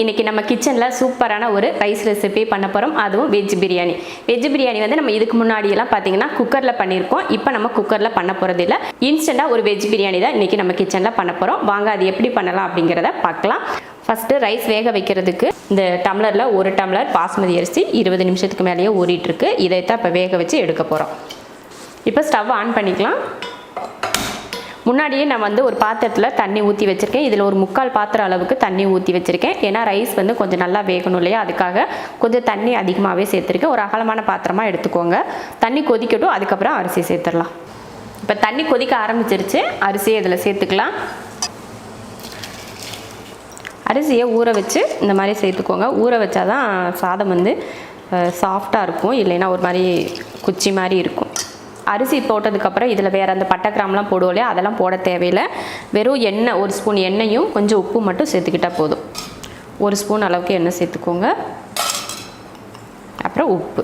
இன்னைக்கு நம்ம கிச்சன்ல சூப்பரான ஒரு ரைஸ் ரெசிபி பண்ண போறோம். அதுவும் வெஜ் பிரியாணி. வெஜ் பிரியாணி வந்து நம்ம இதுக்கு முன்னாடி எல்லாம் பாத்தீங்கன்னா குக்கர்ல பண்ணிருக்கோம். இப்போ நம்ம குக்கர்ல பண்ண போறது இல்ல. இன்ஸ்டன்ட்டா ஒரு வெஜ் பிரியாணி தான் இன்னைக்கு நம்ம கிச்சன்ல பண்ண போறோம். வாங்க அது எப்படி பண்ணலாம் அப்படிங்கறத பார்க்கலாம். ஃபர்ஸ்ட் ரைஸ் வேக வைக்கிறதுக்கு இந்த டம்ளர்ல ஒரு டம்ளர் பாஸ்மதி அரிசி 20 நிமிஷத்துக்கு மேலேயே ஊறிட்டு இருக்கு. இதை தான் இப்ப வேக வச்சு எடுக்க போறோம். இப்போ ஸ்டவ் ஆன் பண்ணிக்கலாம். முன்னாடியே நான் வந்து ஒரு பாத்திரத்தில் தண்ணி ஊற்றி வச்சுருக்கேன். இதில் ஒரு 3/4 பாத்திரம் அளவுக்கு தண்ணி ஊற்றி வச்சுருக்கேன். ஏன்னா ரைஸ் வந்து கொஞ்சம் நல்லா வேகணும் இல்லையா, அதுக்காக கொஞ்சம் தண்ணி அதிகமாகவே சேர்த்துருக்கேன். ஒரு அகலமான பாத்திரமாக எடுத்துக்கோங்க. தண்ணி கொதிக்கட்டும், அதுக்கப்புறம் அரிசி சேர்த்துடலாம். இப்போ தண்ணி கொதிக்க ஆரம்பிச்சிருச்சு. அரிசியை இதில் சேர்த்துக்கலாம். அரிசியை ஊற வச்சு இந்த மாதிரி சேர்த்துக்கோங்க. ஊற வச்சா தான் சாதம் வந்து சாஃப்டாக இருக்கும், இல்லைன்னா ஒரு மாதிரி குச்சி மாதிரி இருக்கும். அரிசி போட்டதுக்கப்புறம் இதில் வேறு அந்த பட்டை கிராம்லாம் போடுவோம் இல்லையா, அதெல்லாம் போட தேவையில்லை. வெறும் எண்ணெய், ஒரு ஸ்பூன் எண்ணெயும் கொஞ்சம் உப்பு மட்டும் சேர்த்துக்கிட்டால் போதும். ஒரு ஸ்பூன் அளவுக்கு எண்ணெய் சேர்த்துக்கோங்க. அப்புறம் உப்பு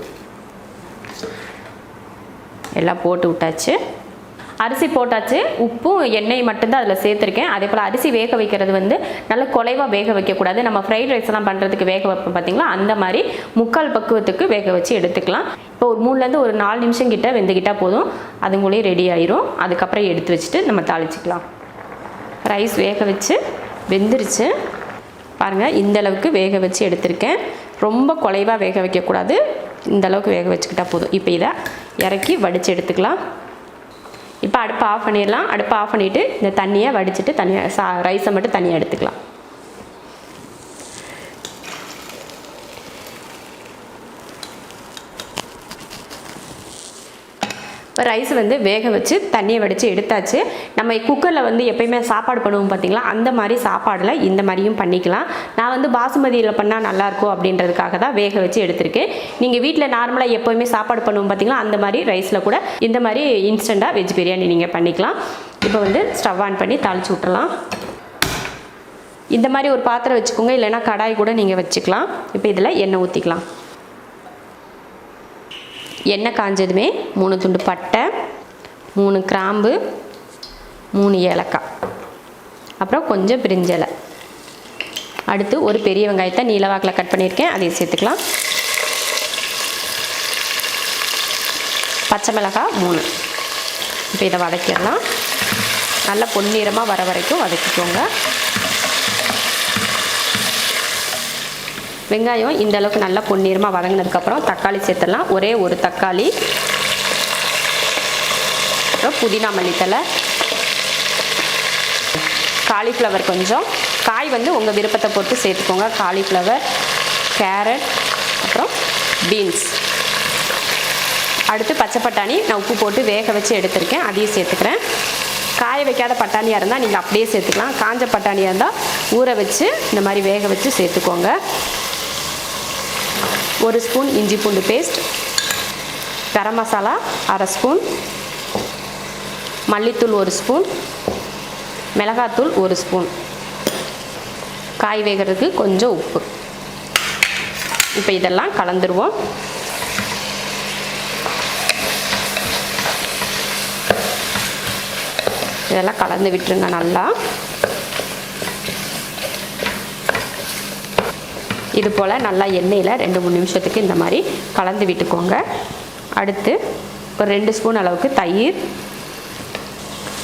எல்லாம் போட்டு விட்டாச்சு. அரிசி போட்டாச்சு. உப்பும் எண்ணெய் மட்டும்தான் அதில் சேர்த்துருக்கேன். அதே போல் அரிசி வேக வைக்கிறது வந்து நல்ல குலைவாக வேக வைக்கக்கூடாது. நம்ம ஃப்ரைட் ரைஸ்லாம் பண்ணுறதுக்கு வேக வைப்போம் பார்த்தீங்களா, அந்த மாதிரி 3/4 பக்குவத்துக்கு வேக வச்சு எடுத்துக்கலாம். இப்போ ஒரு 3லேருந்து ஒரு 4 நிமிஷம் கிட்ட வெந்துக்கிட்டால் போதும். அதுங்களே ரெடி ஆயிரும். அதுக்கப்புறம் எடுத்து வச்சுட்டு நம்ம தாளிச்சிக்கலாம். ரைஸ் வேக வச்சு வெந்துருச்சு பாருங்கள். இந்த அளவுக்கு வேக வச்சு எடுத்திருக்கேன். ரொம்ப குலைவாக வேக வைக்கக்கூடாது. இந்த அளவுக்கு வேக வச்சுக்கிட்டால் போதும். இப்போ இதை இறக்கி வடித்து எடுத்துக்கலாம். இப்போ அடுப்பை ஆஃப் பண்ணிடலாம். அடுப்பை ஆஃப் பண்ணிவிட்டு இந்த தண்ணியை வடிச்சிட்டு தனியாக ரைஸை மட்டும் தனியாக எடுத்துக்கலாம். இப்போ ரைஸ் வந்து வேக வச்சு தண்ணியை வடித்து எடுத்தாச்சு. நம்ம குக்கரில் வந்து எப்பயுமே சாப்பாடு பண்ணுவோம் பார்த்தீங்களா, அந்த மாதிரி சாப்பாடில் இந்த மாதிரியும் பண்ணிக்கலாம். நான் வந்து பாசுமதியில் பண்ணால் நல்லாயிருக்கும் அப்படின்றதுக்காக தான் வேக வச்சு எடுத்திருக்கேன். நீங்கள் வீட்டில் நார்மலாக எப்போயுமே சாப்பாடு பண்ணுவோம் பார்த்தீங்களா, அந்த மாதிரி ரைஸில் கூட இந்த மாதிரி இன்ஸ்டண்ட்டாக வெஜ் பிரியாணி நீங்கள் பண்ணிக்கலாம். இப்போ வந்து ஸ்டவ் ஆன் பண்ணி தாளித்து விட்டுறலாம். இந்த மாதிரி ஒரு பாத்திரம் வச்சுக்கோங்க, இல்லைன்னா கடாய் கூட நீங்கள் வச்சுக்கலாம். இப்போ இதில் எண்ணெய் ஊற்றிக்கலாம். எண்ணெய் காஞ்சதுமே 3 துண்டு பட்டை, 3 கிராம்பு, 3 ஏலக்காய், அப்புறம் கொஞ்சம் பிரிஞ்சலை, அடுத்து ஒரு பெரிய வெங்காயத்தை நீளவாக்கில் கட் பண்ணியிருக்கேன், அதையும் சேர்த்துக்கலாம். பச்சை மிளகாய் 3. இப்போ இதை வதக்கிடலாம். நல்லா பொன்னிறமாக வர வரைக்கும் வதக்கிக்கோங்க. வெங்காயம் இந்த அளவுக்கு நல்லா பொன்னிறமாக வதங்கினதுக்கப்புறம் தக்காளி சேர்த்துடலாம். ஒரே ஒரு தக்காளி, அப்புறம் புதினா மல்லித்தலை, காலிஃப்ளவர் கொஞ்சம். காய் வந்து உங்கள் விருப்பத்தை பொறுத்து சேர்த்துக்கோங்க. காலிஃப்ளவர், கேரட், அப்புறம் பீன்ஸ். அடுத்து பச்சை பட்டாணி நான் உப்பு போட்டு வேக வச்சு எடுத்திருக்கேன், அதையும் சேர்த்துக்கிறேன். காய வைக்காத பட்டாணியாக இருந்தால் நீங்கள் அப்படியே சேர்த்துக்கலாம். காஞ்ச பட்டாணியாக இருந்தால் ஊற வச்சு இந்த மாதிரி வேக வச்சு சேர்த்துக்கோங்க. 1 ஸ்பூன் இஞ்சி பூண்டு பேஸ்ட், கரம் மசாலா 1/2 ஸ்பூன், மல்லித்தூள் 1 ஸ்பூன், மிளகாத்தூள் 1 ஸ்பூன், காய் வேகிறதுக்கு கொஞ்சம் உப்பு. இப்போ இதெல்லாம் கலந்துருவோம். இதெல்லாம் கலந்து விட்டுருங்க நல்லா. இது போல் நல்லா எண்ணெயில் 2-3 நிமிஷத்துக்கு இந்த மாதிரி கலந்து விட்டுக்கோங்க. அடுத்து ஒரு 2 ஸ்பூன் அளவுக்கு தயிர்,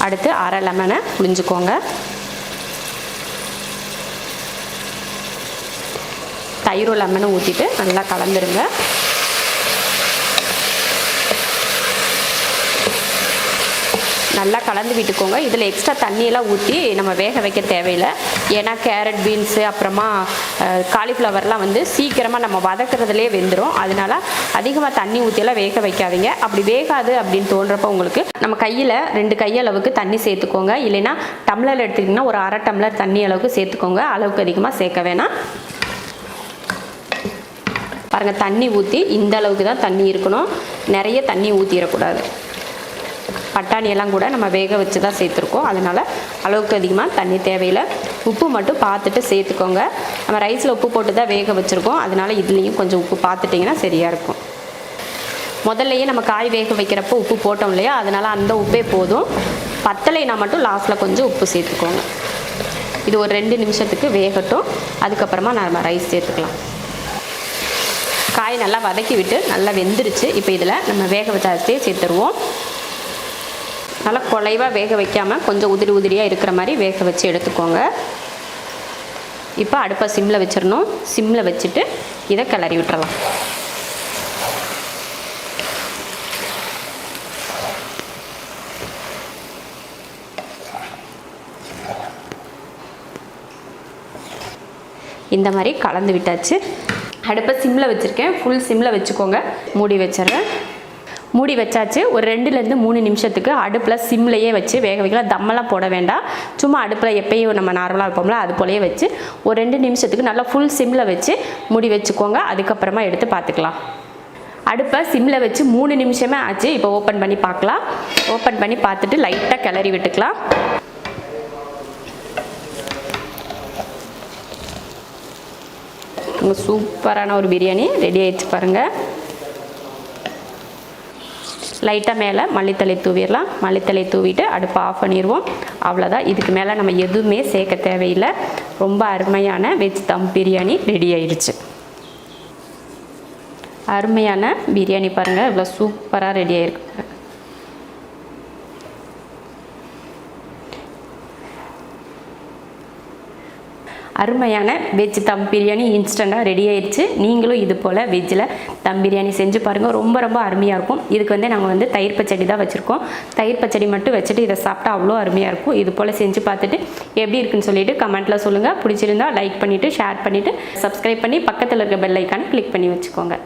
அடுத்து 1/2 லெமனை புழிஞ்சுக்கோங்க. தயிரும் லெமனும் ஊற்றிட்டு நல்லா கலந்துருங்க. நல்லா கலந்து விட்டுக்கோங்க. இதில் எக்ஸ்ட்ரா தண்ணியெல்லாம் ஊற்றி நம்ம வேக வைக்க தேவையில்லை. ஏன்னா கேரட், பீன்ஸு, அப்புறமா காலிஃப்ளவர்லாம் வந்து சீக்கிரமாக நம்ம வதக்குறதுலேயே வெந்துடும். அதனால அதிகமாக தண்ணி ஊற்றியெல்லாம் வேக வைக்காதீங்க. அப்படி வேகாது அப்படின்னு தோன்றப்போ உங்களுக்கு நம்ம கையில் 2 கையளவுக்கு தண்ணி சேர்த்துக்கோங்க. இல்லைன்னா டம்ளர் எடுத்துக்கிட்டிங்கன்னா ஒரு 1/2 டம்ளர் தண்ணி அளவுக்கு சேர்த்துக்கோங்க. அளவுக்கு அதிகமாக சேர்க்க வேணாம். பாருங்கள், தண்ணி ஊற்றி இந்த அளவுக்கு தான் தண்ணி இருக்கணும். நிறைய தண்ணி ஊற்றிடக்கூடாது. பட்டாணியெல்லாம் கூட நம்ம வேக வச்சு தான் சேர்த்துருக்கோம், அதனால் அளவுக்கு அதிகமாக தண்ணி தேவையில்லை. உப்பு மட்டும் பார்த்துட்டு சேர்த்துக்கோங்க. நம்ம ரைஸில் உப்பு போட்டு தான் வேக வச்சுருக்கோம், அதனால் இதுலேயும் கொஞ்சம் உப்பு பார்த்துட்டிங்கன்னா சரியாக இருக்கும். முதல்லையே நம்ம காய் வேக வைக்கிறப்போ உப்பு போட்டோம் இல்லையா, அதனால் அந்த உப்பே போதும். பத்தலைனா மட்டும் லாஸ்ட்டில் கொஞ்சம் உப்பு சேர்த்துக்கோங்க. இது ஒரு 2 நிமிஷத்துக்கு வேகட்டும். அதுக்கப்புறமா நம்ம ரைஸ் சேர்த்துக்கலாம். காய் நல்லா வதக்கி விட்டு நல்லா வெந்துருச்சு. இப்போ இதில் நம்ம வேக வச்ச அரிசியை சேர்த்துருவோம். நல்லா குலைவாக வேக வைக்காமல் கொஞ்சம் உதிரியாக இருக்கிற மாதிரி வேக வச்சு எடுத்துக்கோங்க. இப்போ அடுப்பை சிம்மில் வச்சிடணும். சிம்மில் வச்சுட்டு இதை கிளறி விட்டுறலாம். இந்த மாதிரி கலந்து விட்டாச்சு. அடுப்பை சிம்மில் வச்சுருக்கேன். ஃபுல் சிம்மில் வச்சுக்கோங்க. மூடி வச்சிடுறேன். மூடி வச்சாச்சு. ஒரு 2லேருந்து 3 நிமிஷத்துக்கு அடுப்பில் சிம்லையே வச்சு வேக வைக்கலாம். தம்மெல்லாம் போட வேண்டாம். சும்மா அடுப்பில் எப்பயும் நம்ம நார்மலாக வைப்போம்ல அது போலயே வச்சு ஒரு 2 நிமிஷத்துக்கு நல்லா ஃபுல் சிம்மில் வச்சு மூடி வச்சுக்கோங்க. அதுக்கப்புறமா எடுத்து பார்த்துக்கலாம். அடுப்பை சிம்மில் வச்சு 3 நிமிஷமே ஆச்சு. இப்போ ஓப்பன் பண்ணி பார்க்கலாம். ஓப்பன் பண்ணி பார்த்துட்டு லைட்டாக கிளறி விட்டுக்கலாம். சூப்பரான ஒரு பிரியாணி ரெடி ஆயிடுச்சு பாருங்கள். லைட்டாக மேலே மல்லித்தலை தூவிடலாம். மல்லித்தலை தூவிட்டு அடுப்பை ஆஃப் பண்ணிடுவோம். அவ்வளோதான். இதுக்கு மேலே நம்ம எதுவுமே சேர்க்க தேவையில்லை. ரொம்ப அருமையான வெஜ் தம் பிரியாணி ரெடி ஆயிடுச்சு. அருமையான பிரியாணி பாருங்கள், இவ்வளோ சூப்பராக ரெடி ஆயிருக்கு. அருமையான வெஜ் தம் பிரியாணி இன்ஸ்டண்ட்டாக ரெடி ஆயிடுச்சு. நீங்களும் இது போல் வெஜ்ஜில் தம் பிரியாணி செஞ்சு பாருங்கள். ரொம்ப ரொம்ப அருமையாக இருக்கும். இதுக்கு நாங்கள் தயிர் பச்சடி தான் வச்சுருக்கோம். தயிர் பச்சடி மட்டும் வச்சுட்டு இதை சாப்பிட்டா அவ்வளோ அருமையாக இருக்கும். இது போல் செஞ்சு பார்த்துட்டு எப்படி இருக்குன்னு சொல்லிட்டு கமெண்ட்டில் சொல்லுங்கள். பிடிச்சிருந்தா லைக் பண்ணிவிட்டு ஷேர் பண்ணிவிட்டு சப்ஸ்கிரைப் பண்ணி பக்கத்தில் இருக்க பெல் ஐக்கானை கிளிக் பண்ணி வச்சுக்கோங்க.